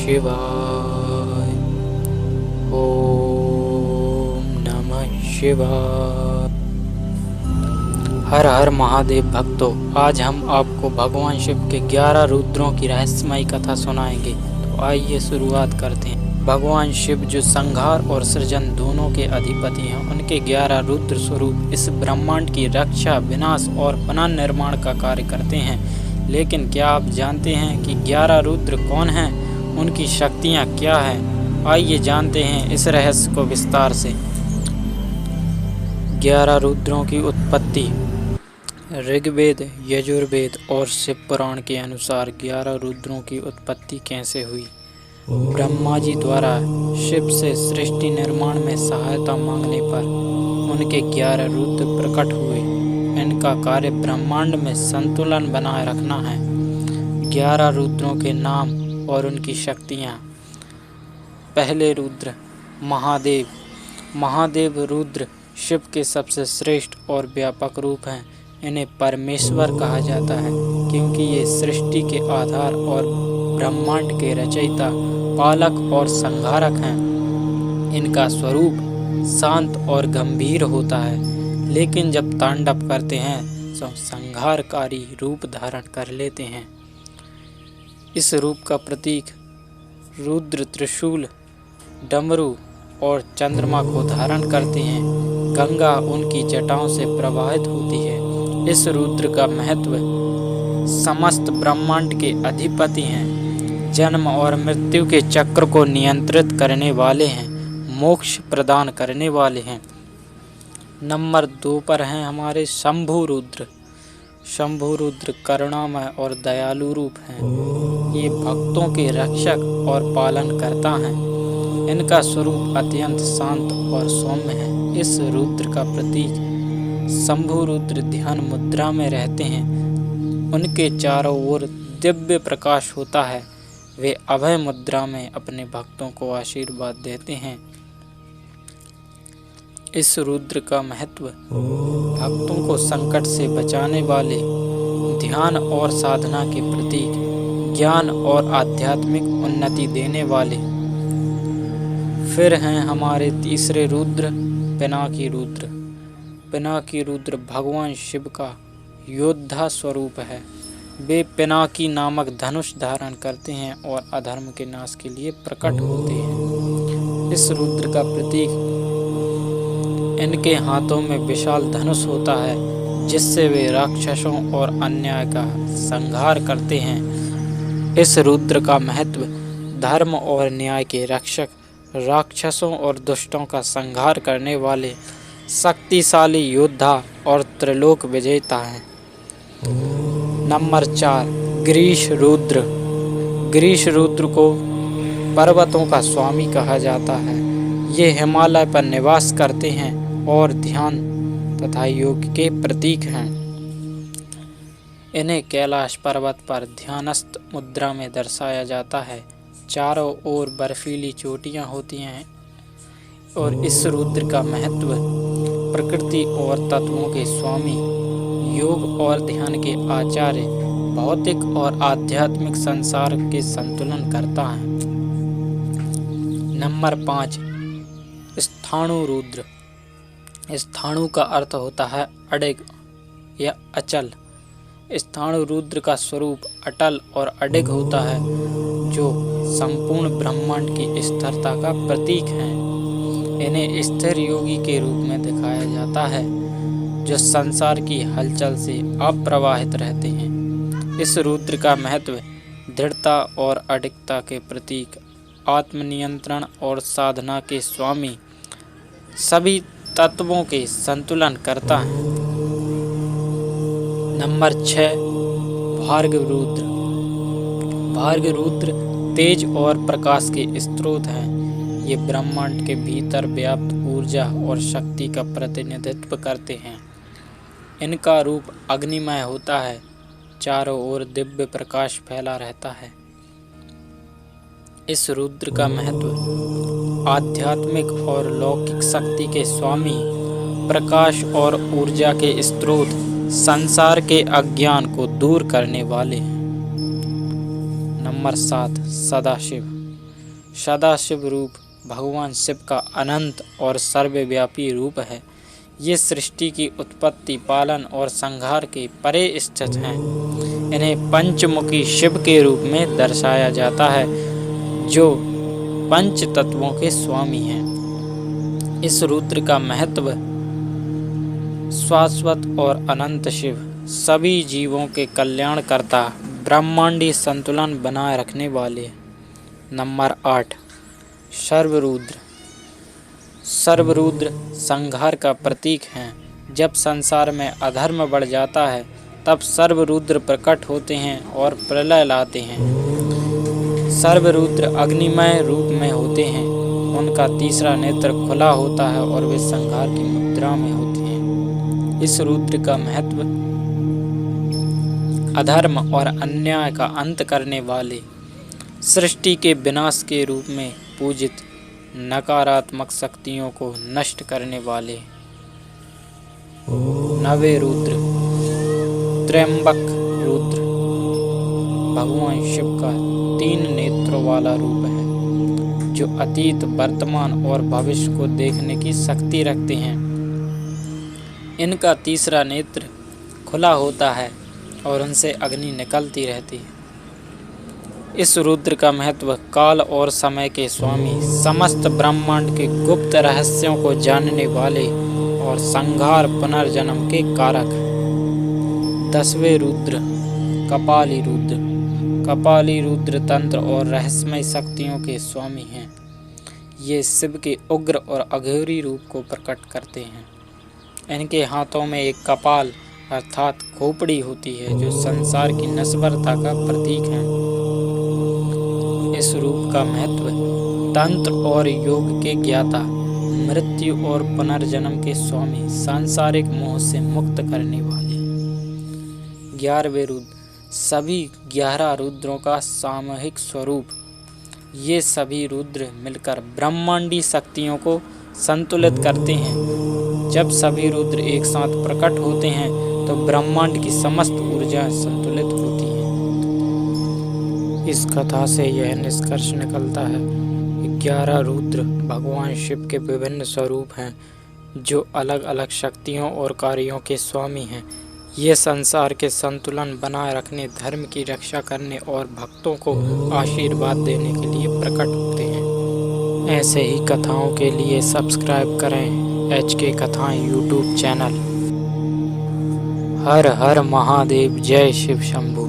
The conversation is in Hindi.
शिवाय। ओम नमः शिवाय। हर हर महादेव भक्तों, आज हम आपको भगवान शिव के 11 रुद्रों की रहस्यमयी कथा सुनाएंगे। तो आइए शुरुआत करते हैं। भगवान शिव जो संहार और सृजन दोनों के अधिपति हैं, उनके 11 रुद्र स्वरूप इस ब्रह्मांड की रक्षा, विनाश और पुनर्निर्माण का कार्य करते हैं। लेकिन क्या आप जानते हैं कि 11 रुद्र कौन हैं? उनकी शक्तियाँ क्या हैं? आइए जानते हैं इस रहस्य को विस्तार से। 11 रुद्रों की उत्पत्ति। ऋग्वेद, यजुर्वेद और शिव पुराण के अनुसार 11 रुद्रों की उत्पत्ति कैसे हुई? ब्रह्मा जी द्वारा शिव से सृष्टि निर्माण में सहायता मांगने पर उनके 11 रुद्र प्रकट हुए। इनका कार्य ब्रह्मांड में संतुलन बनाए रखना है। 11 रुद्रों के नाम और उनकी शक्तियाँ। पहले रुद्र महादेव। महादेव रुद्र शिव के सबसे श्रेष्ठ और व्यापक रूप हैं। इन्हें परमेश्वर कहा जाता है क्योंकि ये सृष्टि के आधार और ब्रह्मांड के रचयिता, पालक और संहारक हैं। इनका स्वरूप शांत और गंभीर होता है, लेकिन जब तांडव करते हैं तो संहारकारी रूप धारण कर लेते हैं। इस रूप का प्रतीक रुद्र त्रिशूल, डमरू और चंद्रमा को धारण करते हैं। गंगा उनकी जटाओं से प्रवाहित होती है। इस रुद्र का महत्व समस्त ब्रह्मांड के अधिपति हैं, जन्म और मृत्यु के चक्र को नियंत्रित करने वाले हैं, मोक्ष प्रदान करने वाले हैं। नंबर 2 पर हैं हमारे शंभु रुद्र। शंभु रुद्र करुणामय और दयालु रूप हैं। ये भक्तों के रक्षक और पालन करता है। इनका स्वरूप अत्यंत शांत और सौम्य है। इस रुद्र का प्रतीक शंभु रुद्र ध्यान मुद्रा में रहते हैं। उनके चारों ओर दिव्य प्रकाश होता है। वे अभय मुद्रा में अपने भक्तों को आशीर्वाद देते हैं। इस रुद्र का महत्व भक्तों को संकट से बचाने वाले, ध्यान और साधना के प्रतीक, ज्ञान और आध्यात्मिक उन्नति देने वाले। फिर हैं हमारे तीसरे रुद्र पिनाकी रुद्र। पिनाकी रुद्र भगवान शिव का योद्धा स्वरूप है। वे पिनाकी नामक धनुष धारण करते हैं और अधर्म के नाश के लिए प्रकट होते हैं। इस रुद्र का प्रतीक इनके हाथों में विशाल धनुष होता है, जिससे वे राक्षसों और अन्याय का संहार करते हैं। इस रुद्र का महत्व धर्म और न्याय के रक्षक, राक्षसों और दुष्टों का संहार करने वाले शक्तिशाली योद्धा और त्रिलोक विजेता हैं। नंबर 4 ग्रीष रुद्र। ग्रीष रुद्र को पर्वतों का स्वामी कहा जाता है। ये हिमालय पर निवास करते हैं और ध्यान तथा योग के प्रतीक हैं। इन्हें कैलाश पर्वत पर ध्यानस्थ मुद्रा में दर्शाया जाता है। चारों ओर बर्फीली चोटियां होती हैं और इस रुद्र का महत्व प्रकृति और तत्वों के स्वामी, योग और ध्यान के आचार्य, भौतिक और आध्यात्मिक संसार के संतुलन करता है। नंबर 5 स्थाणु रुद्र। स्थाणु का अर्थ होता है अडिग या अचल। स्थाणु रुद्र का स्वरूप अटल और अडिग होता है, जो संपूर्ण ब्रह्मांड की स्थिरता का प्रतीक है। इन्हें स्थिर योगी के रूप में दिखाया जाता है, जो संसार की हलचल से अप्रवाहित रहते हैं। इस रुद्र का महत्व दृढ़ता और अडिगता के प्रतीक, आत्मनियंत्रण और साधना के स्वामी, सभी तत्वों के संतुलन करता है। नंबर 6 भार्गव रुद्र। भार्गव रुद्र तेज और प्रकाश के स्रोत हैं। ये ब्रह्मांड के भीतर व्याप्त ऊर्जा और शक्ति का प्रतिनिधित्व करते हैं। इनका रूप अग्निमय होता है। चारों ओर दिव्य प्रकाश फैला रहता है। इस रुद्र का महत्व आध्यात्मिक और लौकिक शक्ति के स्वामी, प्रकाश और ऊर्जा के स्रोत, संसार के अज्ञान को दूर करने वाले हैं। नंबर 7 सदाशिव। सदाशिव रूप भगवान शिव का अनंत और सर्वव्यापी रूप है। ये सृष्टि की उत्पत्ति, पालन और संहार के परे स्थित हैं। इन्हें पंचमुखी शिव के रूप में दर्शाया जाता है, जो पंच तत्वों के स्वामी हैं। इस रुद्र का महत्व शाश्वत और अनंत शिव, सभी जीवों के कल्याणकर्ता, ब्रह्मांडी संतुलन बनाए रखने वाले। नंबर 8, सर्वरुद्र। सर्वरुद्र संहार का प्रतीक हैं। जब संसार में अधर्म बढ़ जाता है, तब सर्वरुद्र प्रकट होते हैं और प्रलय लाते हैं। सर्वरुद्र अग्निमय रूप में होते हैं। उनका तीसरा नेत्र खुला होता है और वे संहार की मुद्रा में होते हैं। इस रुद्र का महत्व अधर्म और अन्याय का अंत करने वाले, सृष्टि के विनाश के रूप में पूजित, नकारात्मक शक्तियों को नष्ट करने वाले। नवे रुद्र। त्र्यंबक रुद्र भगवान शिव का 3 नेत्रों वाला रूप है, जो अतीत, वर्तमान और भविष्य को देखने की शक्ति रखते हैं। इनका तीसरा नेत्र खुला होता है और उनसे अग्नि निकलती रहती है। इस रुद्र का महत्व काल और समय के स्वामी, समस्त ब्रह्मांड के गुप्त रहस्यों को जानने वाले और संहार पुनर्जन्म के कारक। 10वें रुद्र, कपाली रुद्र। कपाली रुद्र तंत्र और रहस्यमय शक्तियों के स्वामी हैं। ये शिव के उग्र और अघोरी रूप को प्रकट करते हैं। इनके हाथों में एक कपाल अर्थात खोपड़ी होती है, जो संसार की नश्वरता का प्रतीक है। इस रूप का महत्व तंत्र और योग के ज्ञाता, मृत्यु और पुनर्जन्म के स्वामी, सांसारिक मोह से मुक्त करने वाले। 11वें रुद्र, सभी 11 रुद्रों का सामूहिक स्वरूप। ये सभी रुद्र मिलकर ब्रह्मांडी शक्तियों को संतुलित करते हैं। जब सभी रुद्र एक साथ प्रकट होते हैं, तो ब्रह्मांड की समस्त ऊर्जा संतुलित होती है। इस कथा से यह निष्कर्ष निकलता है कि 11 रुद्र भगवान शिव के विभिन्न स्वरूप हैं, जो अलग अलग शक्तियों और कार्यों के स्वामी हैं। ये संसार के संतुलन बनाए रखने, धर्म की रक्षा करने और भक्तों को आशीर्वाद देने के लिए प्रकट होते हैं। ऐसे ही कथाओं के लिए सब्सक्राइब करें HK कथाएं YouTube चैनल। हर हर महादेव, जय शिव शंभू।